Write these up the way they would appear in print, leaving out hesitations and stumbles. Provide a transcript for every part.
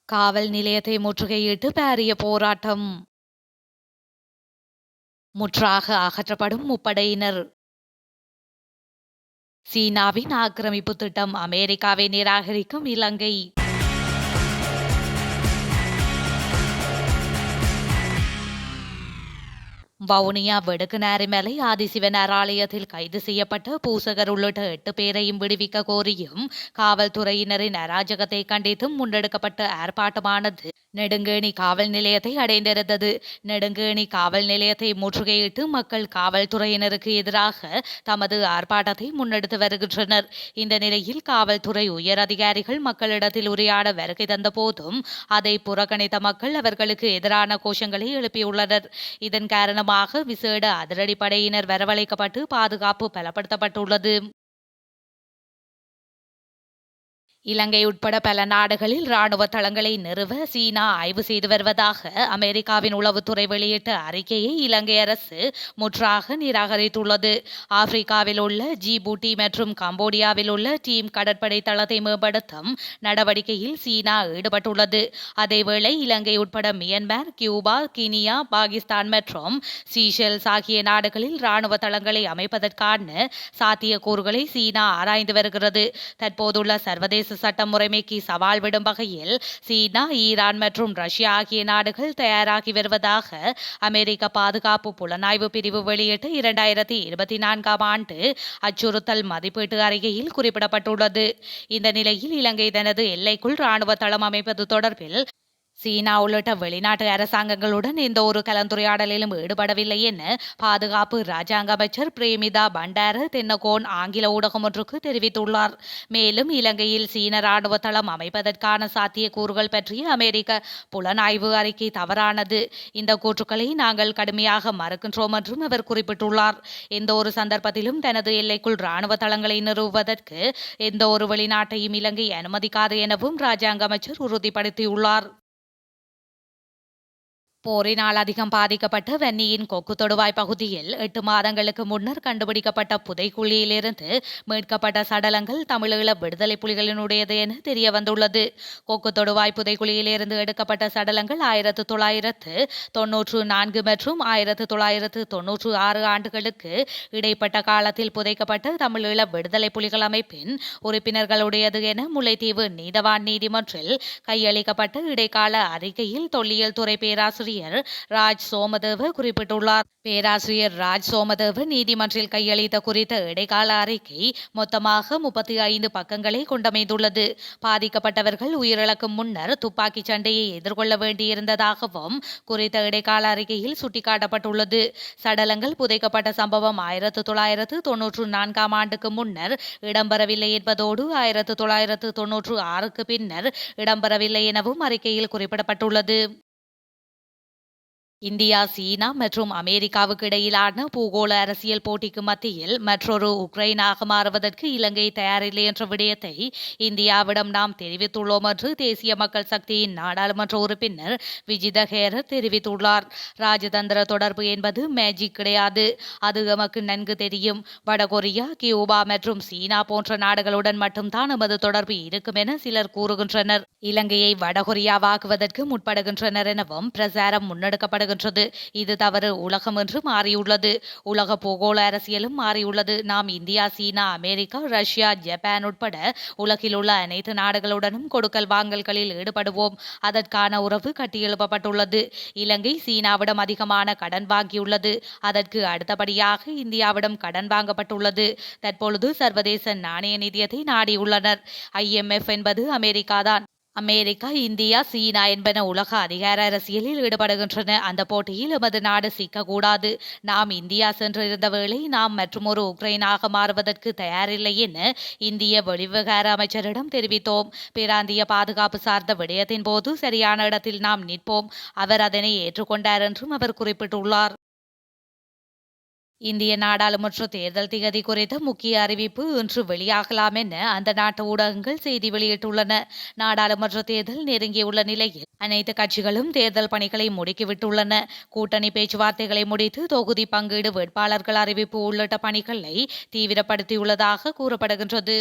காவல் நிலையத்தை முற்றுகையிட்டு பாரிய போராட்டம். முற்றாக அகற்றப்படும் முப்படையினர். சீனாவின் ஆக்கிரமிப்பு திட்டம் அமெரிக்காவை நிராகரிக்கும் இலங்கை. வவுனியா வெடுக்குநாரிமலை ஆதிசிவனார் ஆலயத்தில் கைது செய்யப்பட்ட பூசகர் உள்ளிட்ட 8 பேரையும் விடுவிக்க கோரியும் காவல்துறையினரின் அராஜகத்தை கண்டித்தும் முன்னெடுக்கப்பட்ட ஆர்ப்பாட்டமானது நெடுங்கேணி காவல் நிலையத்தை அடைந்திருந்தது. நெடுங்கேணி காவல் நிலையத்தை முற்றுகையிட்டு மக்கள் காவல்துறையினருக்கு எதிராக தமது ஆர்ப்பாட்டத்தை முன்னெடுத்து வருகின்றனர். இந்த நிலையில் காவல்துறை உயர் அதிகாரிகள் மக்களிடத்தில் உரையாட வருகை தந்த போதும் அதை புறக்கணித்த மக்கள் அவர்களுக்கு எதிரான கோஷங்களை எழுப்பியுள்ளனர். இதன் காரணமாக விசேட அதிரடிப்படையினர் வரவழைக்கப்பட்டு பாதுகாப்பு பலப்படுத்தப்பட்டுள்ளது. இலங்கை உட்பட பல நாடுகளில் ராணுவ தளங்களை நிறுவ சீனா ஆய்வு செய்து வருவதாக அமெரிக்காவின் உளவுத்துறை வெளியிட்ட அறிக்கையை இலங்கை அரசு முற்றாக நிராகரித்துள்ளது. ஆப்பிரிக்காவில் உள்ள ஜிபூட்டி மற்றும் கம்போடியாவில் உள்ள டீம் கடற்படை தளத்தை மேம்படுத்தும் நடவடிக்கையில் சீனா ஈடுபட்டுள்ளது. அதேவேளை இலங்கை உட்பட மியன்மார், கியூபா, கினியா, பாகிஸ்தான் மற்றும் சீஷெல்ஸ் ஆகிய நாடுகளில் ராணுவ தளங்களை அமைப்பதற்கான சாத்தியக்கூறுகளை சீனா ஆராய்ந்து வருகிறது. தற்போதுள்ள சர்வதேச சட்ட முறைமைக்கு சவால் விடும் வகையில் சீனா, ஈரான் மற்றும் ரஷ்யா ஆகிய நாடுகள் தயாராகி வருவதாக அமெரிக்க பாதுகாப்பு புலனாய்வு பிரிவு வெளியிட்ட 2024ஆம் ஆண்டு அச்சுறுத்தல் மதிப்பீட்டு அறிக்கையில் குறிப்பிடப்பட்டுள்ளது. இந்த நிலையில் இலங்கை தனது எல்லைக்குள் ராணுவ தளம் அமைப்பது தொடர்பில் சீனா உள்ளிட்ட வெளிநாட்டு அரசாங்கங்களுடன் எந்த ஒரு கலந்துரையாடலிலும் ஈடுபடவில்லை என பாதுகாப்பு ராஜாங்க அமைச்சர் பிரேமிதா பண்டார தென்னகோன் ஆங்கில ஊடகம் ஒன்றுக்கு தெரிவித்துள்ளார். மேலும் இலங்கையில் சீன ராணுவ தளம் அமைப்பதற்கான சாத்தியக்கூறுகள் பற்றிய அமெரிக்க புலனாய்வு அறிக்கை தவறானது. இந்த கூற்றுக்களை நாங்கள் கடுமையாக மறுக்கின்றோம் என்றும் அவர் குறிப்பிட்டுள்ளார். எந்த ஒரு சந்தர்ப்பத்திலும் தனது எல்லைக்குள் ராணுவ தளங்களை நிறுவுவதற்கு எந்த ஒரு வெளிநாட்டையும் இலங்கை அனுமதிக்காது எனவும் ராஜாங்க அமைச்சர் உறுதிப்படுத்தியுள்ளார். போரினால் அதிகம் பாதிக்கப்பட்ட வன்னியின் கொக்கு தொடுவாய் பகுதியில் 8 மாதங்களுக்கு முன்னர் கண்டுபிடிக்கப்பட்ட புதைக்குழியிலிருந்து மீட்கப்பட்ட சடலங்கள் தமிழீழ விடுதலை புலிகளினுடையது என தெரிய வந்துள்ளது. கொக்கு தொடுவாய் புதைக்குழியிலிருந்து எடுக்கப்பட்ட சடலங்கள் 1994 மற்றும் 1996 ஆண்டுகளுக்கு இடைப்பட்ட காலத்தில் புதைக்கப்பட்ட தமிழீழ விடுதலை புலிகள் அமைப்பின் உறுப்பினர்களுடையது என முல்லைத்தீவு நீதவான் நீதிமன்றில் கையளிக்கப்பட்ட இடைக்கால அறிக்கையில் தொல்லியல் துறை பேராசிரியர் ராஜ் சோமதேவ குறிப்பிட்டுள்ளார். பேராசிரியர் ராஜ் சோமதேவ நீதிமன்றில் கையளித்த குறித்த இடைக்கால அறிக்கை மொத்தமாக 35 பக்கங்களை கொண்டமைந்துள்ளது. பாதிக்கப்பட்டவர்கள் உயிரிழக்கும் முன்னர் துப்பாக்கி சண்டையை எதிர்கொள்ள வேண்டியிருந்ததாகவும் குறித்த இடைக்கால அறிக்கையில் சுட்டிக்காட்டப்பட்டுள்ளது. சடலங்கள் புதைக்கப்பட்ட சம்பவம் 1994ஆம் ஆண்டுக்கு முன்னர் இடம்பெறவில்லை என்பதோடு 1996க்கு பின்னர் இடம்பெறவில்லை எனவும் அறிக்கையில் குறிப்பிடப்பட்டுள்ளது. இந்தியா, சீனா மற்றும் அமெரிக்காவுக்கு இடையிலான பூகோள அரசியல் போட்டிக்கு மத்தியில் மற்றொரு உக்ரைனாக மாறுவதற்கு இலங்கை தயாரில்லை என்ற விடயத்தை இந்தியாவிடம் நாம் தெரிவித்துள்ளோம் என்று தேசிய மக்கள் சக்தியின் நாடாளுமன்ற உறுப்பினர் விஜித ஹேரர் தெரிவித்துள்ளார். ராஜதந்திர தொடர்பு என்பது மேஜிக் கிடையாது. அது எமக்கு நன்கு தெரியும். வடகொரியா, கியூபா மற்றும் சீனா போன்ற நாடுகளுடன் மட்டும்தான் நமது தொடர்பு இருக்கும் என சிலர் கூறுகின்றனர். இலங்கையை வடகொரியாவாக்குவதற்கு முற்படுகின்றனர் எனவும் பிரசாரம் முன்னெடுக்கப்படுகின்றது. இது தவறு. உலகம் என்று மாறியுள்ளது. உலக பூகோள அரசியலும் மாறியுள்ளது. நாம் இந்தியா, சீனா, அமெரிக்கா, ரஷ்யா, ஜப்பான் உட்பட உலகில் உள்ள அனைத்து நாடுகளுடனும் கொடுக்கல் வாங்கல்களில் ஈடுபடுவோம். அதற்கான உறவு கட்டியெழுப்பப்பட்டுள்ளது. இலங்கை சீனாவிடம் அதிகமான கடன் வாங்கியுள்ளது. அதற்கு அடுத்தபடியாக இந்தியாவிடம் கடன் வாங்கப்பட்டுள்ளது. தற்பொழுது சர்வதேச நாணய நிதியத்தை நாடியுள்ளனர். IMF என்பது அமெரிக்காதான். அமெரிக்கா, இந்தியா, சீனா என்பன உலக அதிகார அரசியலில் ஈடுபடுகின்றன. அந்த போட்டியில் எமது நாடு சிக்கக்கூடாது. நாம் இந்தியா சென்றிருந்த வேளை நாம் மற்றுமொரு உக்ரைனாக மாறுவதற்கு தயாரில்லை என இந்திய வெளிவிவகார அமைச்சரிடம் தெரிவித்தோம். பிராந்திய பாதுகாப்பு சார்ந்த விடயத்தின் போது சரியான இடத்தில் நாம் நிற்போம். அவர் அதனை ஏற்றுக்கொண்டார் என்றும் அவர் குறிப்பிட்டுள்ளார். இந்திய நாடாளுமன்ற தேர்தல் திகதி குறித்த முக்கிய அறிவிப்பு இன்று வெளியாகலாம் என அந்த நாட்டு ஊடகங்கள் செய்தி வெளியிட்டுள்ளன. நாடாளுமன்ற தேர்தல் நெருங்கியுள்ள நிலையில் அனைத்து கட்சிகளும் தேர்தல் பணிகளை முடுக்கிவிட்டுள்ளன. கூட்டணி பேச்சுவார்த்தைகளை முடித்து தொகுதி பங்கீடு, வேட்பாளர்கள் அறிவிப்பு உள்ளிட்ட பணிகளை தீவிரப்படுத்தியுள்ளதாக கூறப்படுகின்றது.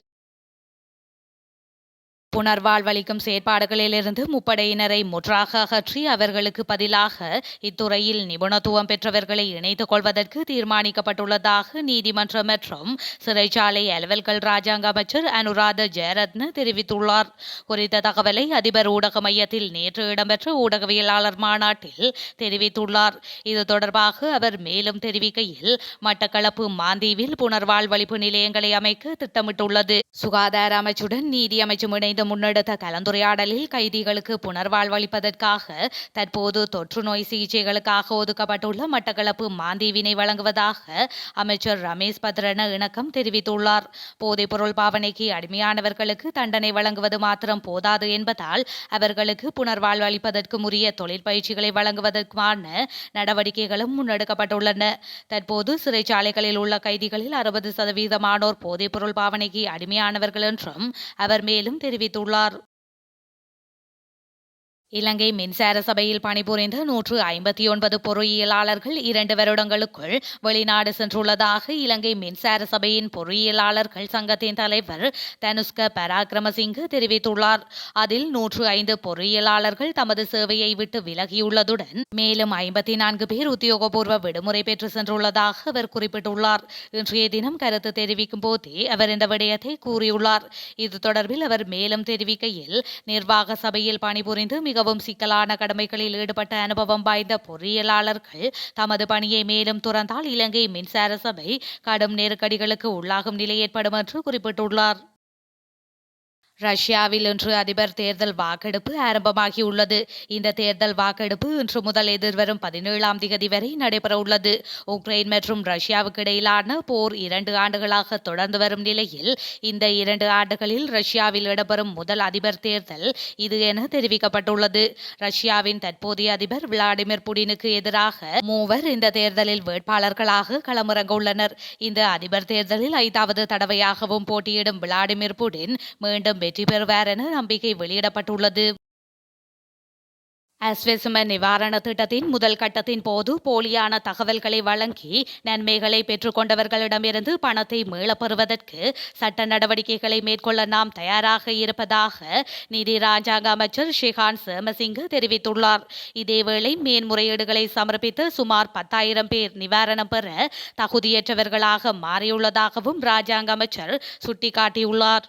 புனர்வாழ்வளிக்கும் செயற்பாடுகளிலிருந்து முப்படையினரை முற்றாக அகற்றி அவர்களுக்கு பதிலாக இத்துறையில் நிபுணத்துவம் பெற்றவர்களை இணைத்துக் கொள்வதற்கு தீர்மானிக்கப்பட்டுள்ளதாக நீதிமன்றம் மற்றும் சிறைச்சாலை அலுவல்கள் ராஜாங்க அமைச்சர் அனுராத ஜெயரத்ன தெரிவித்துள்ளார். குறித்த தகவலை அதிபர் ஊடக மையத்தில் நேற்று இடம்பெற்ற ஊடகவியலாளர் மாநாட்டில் தெரிவித்துள்ளார். இது தொடர்பாக அவர் மேலும் தெரிவிக்கையில், மட்டக்களப்பு மாந்தீவில் புனர்வாழ்வளிப்பு நிலையங்களை அமைக்க திட்டமிட்டுள்ளது. சுகாதார அமைச்சுடன் நீதி அமைச்சும் இணைந்து முன்னெடுத்த கலந்துரையாடலில் கைதிகளுக்கு புனர்வாழ்வளிப்பதற்காக தற்போது தொற்று நோய் சிகிச்சைகளுக்காக ஒதுக்கப்பட்டுள்ள மட்டக்களப்பு மாந்தீவினை வழங்குவதாக அமைச்சர் ரமேஷ் பத்ரன இணக்கம் தெரிவித்துள்ளார். போதைப்பொருள் பாவனைக்கு அடிமையானவர்களுக்கு தண்டனை வழங்குவது மாத்திரம் போதாது என்பதால் அவர்களுக்கு புனர்வாழ்வளிப்பதற்கு உரிய தொழிற்பயிற்சிகளை வழங்குவதற்கான நடவடிக்கைகளும் முன்னெடுக்கப்பட்டுள்ளன. தற்போது சிறைச்சாலைகளில் உள்ள கைதிகளில் 60% போதைப்பொருள் பாவனைக்கு அடிமையானவர்கள் என்றும் அவர் மேலும் தெரிவித்துள்ளார். இலங்கை மின்சார சபையில் பணிபுரிந்த 159 பொறியியலாளர்கள் 2 வருடங்களுக்குள் வெளிநாடு சென்றுள்ளதாக இலங்கை மின்சார சபையின் பொறியியலாளர்கள் சங்கத்தின் தலைவர் தனுஷ்க பராக்கிரமசிங்க தெரிவித்துள்ளார். அதில் 105 பொறியியலாளர்கள் தமது சேவையை விட்டு விலகியுள்ளதுடன் மேலும் 54 பேர் உத்தியோகபூர்வ விடுமுறை பெற்று சென்றுள்ளதாக அவர் குறிப்பிட்டுள்ளார். இன்றைய தினம் கருத்து தெரிவிக்கும் போதே அவர் இந்த விடயத்தை கூறியுள்ளார். இது தொடர்பில் அவர் மேலும் தெரிவிக்கையில், நிர்வாக சபையில் பணிபுரிந்து மிகவும் சிக்கலான கடமைகளில் ஈடுபட்ட அனுபவம் வாய்ந்த பொறியியலாளர்கள் தமது பணியை மேலும் துறந்தால் இலங்கை மின்சார சபை கடும் நெருக்கடிகளுக்கு உள்ளாகும் நிலை ஏற்படும் என்று குறிப்பிட்டுள்ளார். ரஷ்யாவில் இன்று அதிபர் தேர்தல் வாக்கெடுப்பு ஆரம்பமாகியுள்ளது. இந்த தேர்தல் வாக்கெடுப்பு இன்று முதல் எதிர்வரும் 17ஆம் தேதி வரை நடைபெறவுள்ளது. உக்ரைன் மற்றும் ரஷ்யாவுக்கு இடையிலான போர் 2 ஆண்டுகளாக தொடர்ந்து வரும் நிலையில் இந்த 2 ஆண்டுகளில் ரஷ்யாவில் இடம்பெறும் முதல் அதிபர் தேர்தல் இது என தெரிவிக்கப்பட்டுள்ளது. ரஷ்யாவின் தற்போதைய அதிபர் விளாடிமிர் புடினுக்கு எதிராக 3 இந்த தேர்தலில் வேட்பாளர்களாக களமிறங்க உள்ளனர். இந்த அதிபர் தேர்தலில் 5வது தடவையாகவும் போட்டியிடும் விளாடிமிர் புடின் மீண்டும் வெற்றி பெறுவார் என நம்பிக்கை வெளியிடப்பட்டுள்ளது. அஸ்வெசும நிவாரண திட்டத்தின் முதல் கட்டத்தின் போது போலியான தகவல்களை வழங்கி நன்மைகளை பெற்றுக்கொண்டவர்களிடமிருந்து பணத்தை மீளப்பெறுவதற்கு சட்ட நடவடிக்கைகளை மேற்கொள்ள நாம் தயாராக இருப்பதாக நிதி ராஜாங்க அமைச்சர் ஷிஹான் சேமசிங்க தெரிவித்துள்ளார். இதேவேளை மேன்முறையீடுகளை சமர்ப்பித்த சுமார் 10,000 பேர் நிவாரணம் பெற தகுதியற்றவர்களாக மாறியுள்ளதாகவும் ராஜாங்க அமைச்சர் சுட்டிக்காட்டியுள்ளார்.